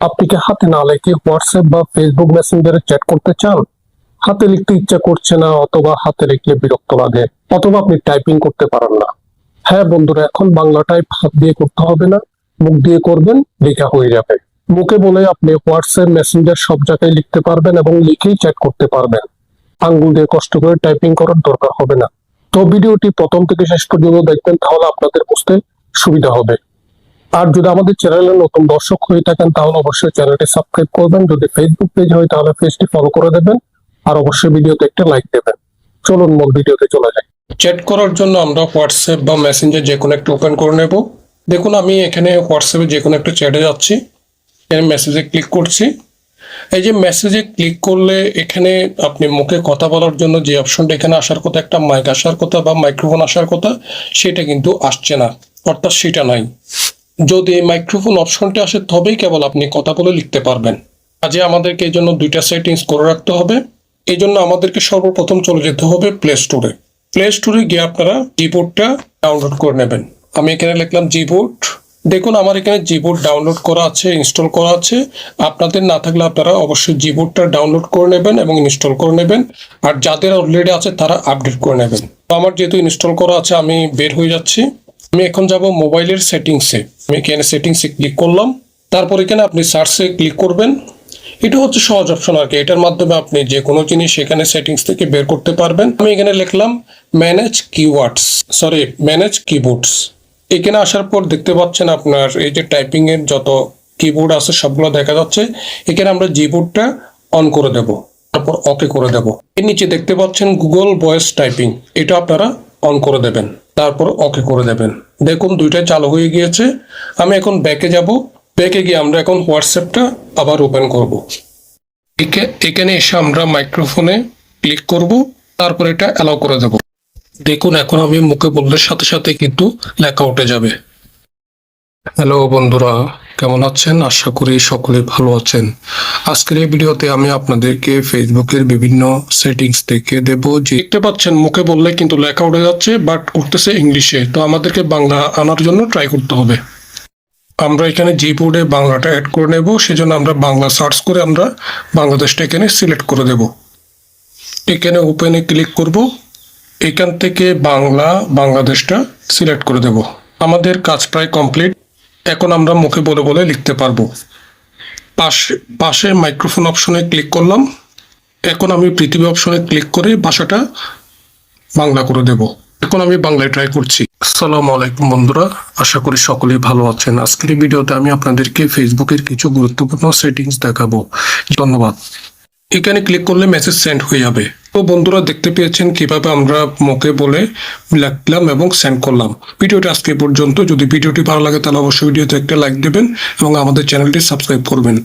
আপনি কি হাতে না লিখে হোয়াটসঅ্যাপ বা ফেসবুক মেসেঞ্জারে চ্যাট করতে চান? হাতে লিখতে ইচ্ছা করছে না, অথবা হাতে লিখলে বিরক্ত লাগে, অথবা আপনি টাইপিং করতে পারেন না। হ্যাঁ বন্ধুরা, এখন বাংলা টাইপ হাত দিয়ে করতে হবে না, মুখ দিয়ে করবেন, লেখা হয়ে যাবে। মুখে বলে আপনি হোয়াটসঅ্যাপ মেসেঞ্জার সব জায়গায় লিখতে পারবেন এবং লিখেই চ্যাট করতে পারবেন। আঙ্গুল দিয়ে কষ্ট করে টাইপিং করার দরকার হবে না। তো ভিডিওটি প্রথম থেকে শেষ পর্যন্ত দেখবেন, তাহলে আপনাদের বুঝতে সুবিধা হবে। আর যদি আমাদের চ্যানেলে নতুন দর্শক হয়ে থাকেন তাহলে অবশ্যই চ্যানেলটি সাবস্ক্রাইব করবেন। যদি ফেসবুক পেজ হয় তাহলে পেজটি ফলো করে দেবেন, আর অবশ্যই ভিডিওতে একটা লাইক দেবেন। চলুন মূল ভিডিওতে চলে যাই। চ্যাট করার জন্য আমরা হোয়াটসঅ্যাপ বা মেসেঞ্জার যে কোনো একটা ওপেন করে নেব। দেখুন আমি এখানে হোয়াটসঅ্যাপে যে কোনো একটা চ্যাটে যাচ্ছি, এখানে মেসেজে ক্লিক করছি। এই যে মেসেজে ক্লিক করলে এখানে আপনি মুখে কথা বলার জন্য যে অপশনটা এখানে আসার কথা, একটা মাইক আসার কথা বা মাইক্রোফোন আসার কথা, সেটা কিন্তু আসছে না, অর্থাৎ সেটা নাই। যদি এই মাইক্রোফোন অপশনটা আসে তবেই কেবল আপনি কথা বলে লিখতে পারবেন। কাজে আমাদেরকে এই জন্য দুইটা সেটিংস করে রাখতে হবে। এই জন্য আমাদেরকে সর্বপ্রথম চলে যেতে হবে প্লে স্টোরে। প্লে স্টোরে গিয়ে আপনারা জিবোর্ডটা ডাউনলোড করে নেবেন। আমি এখানে লিখলাম জিবোর্ড। দেখুন আমার এখানে জিবোর্ড ডাউনলোড করা আছে, ইনস্টল করা আছে। আপনাদের না থাকলে আপনারা অবশ্যই জিবোর্ডটা ডাউনলোড করে নেবেন এবং ইনস্টল করে নেবেন। আর যাদের অলরেডি আছে তারা আপডেট করে নেবেন। তো আমার যেহেতু ইনস্টল করা আছে আমি বের হয়ে যাচ্ছি। আমি এখন যাব মোবাইলের সেটিংসে। আমি এখানে সেটিংসে ক্লিক করলাম। তারপর এখানে আপনি সার্চে ক্লিক করবেন। এটা হচ্ছে সহজ অপশন আর কি, এটার মাধ্যমে আপনি যে কোনো জিনিস এখানে সেটিংস থেকে বের করতে পারবেন। আমি এখানে লিখলাম ম্যানেজ কিবোর্ডস। এখানে আসার পর দেখতে পাচ্ছেন আপনার এই যে টাইপিং এর যত কিবোর্ড আছে সবগুলো দেখা যাচ্ছে। এখানে আমরা জিবোর্ডটা অন করে দেব, তারপর ওকে করে দেব। এর নিচে দেখতে পাচ্ছেন গুগল ভয়েস টাইপিং, এটা আপনারা অন করে দেবেন, তারপর ওকে করে দেবেন। দেখুন দুইটাই চালু হয়ে গিয়েছে। আমি এখন ব্যাকে যাব। ব্যাকে গিয়ে আমরা এখন হোয়াটসঅ্যাপটা আবার ওপেন করব। এখানে এসে আমরা মাইক্রোফোনে ক্লিক করব, তারপর এটা অ্যালাউ করে দেব। দেখুন এখন আমি মুখে বললে সাথে সাথে কিন্তু লেখা উঠে যাবে। হ্যালো বন্ধুরা, কেমন আছেন? আশা করি সকলে ভালো আছেন। আজকের এই ভিডিওতে আমি আপনাদেরকে ফেসবুকের বিভিন্ন সেটিংস দেখে দেব। যে দেখতে পাচ্ছেন মুখে বললে কিন্তু লেখা উঠে যাচ্ছে, বাট উঠতেছে ইংলিশে। তো আমাদেরকে বাংলা আনার জন্য ট্রাই করতে হবে। আমরা এখানে জিবোর্ডে বাংলাটা অ্যাড করে নেব, সেজন্য আমরা বাংলা সার্চ করে আমরা বাংলাদেশটা এখানে সিলেক্ট করে দেব। এখানে ওপেনে ক্লিক করব। এখান থেকে বাংলাদেশটা সিলেক্ট করে দেব। আমাদের কাজ প্রায় কমপ্লিট। এখন আমরা মুখে বলে বলে লিখতে পারবো। পাশে মাইক্রোফোন অপশনে ক্লিক করলাম। এখন আমি পৃথিবী অপশনে ক্লিক করে ভাষাটা বাংলা করে দেব। এখন আমি বাংলায় ট্রাই করছি। আসসালামু আলাইকুম বন্ধুরা, আশা করি সকলেই ভালো আছেন। আজকের এই ভিডিওতে আমি আপনাদেরকে ফেসবুকের কিছু গুরুত্বপূর্ণ সেটিংস দেখাবো। ধন্যবাদ। এখানে ক্লিক করলে মেসেজ সেন্ড হয়ে যাবে। তো বন্ধুরা দেখতে পেয়েছেন কিভাবে আমরা মুখে বলে লিখলাম এবং সেন্ড করলাম। ভিডিওটি আজকে পর্যন্ত। যদি ভিডিওটি ভালো লাগে তাহলে অবশ্যই ভিডিওতে একটা লাইক দেবেন এবং আমাদের চ্যানেলটি সাবস্ক্রাইব করবেন।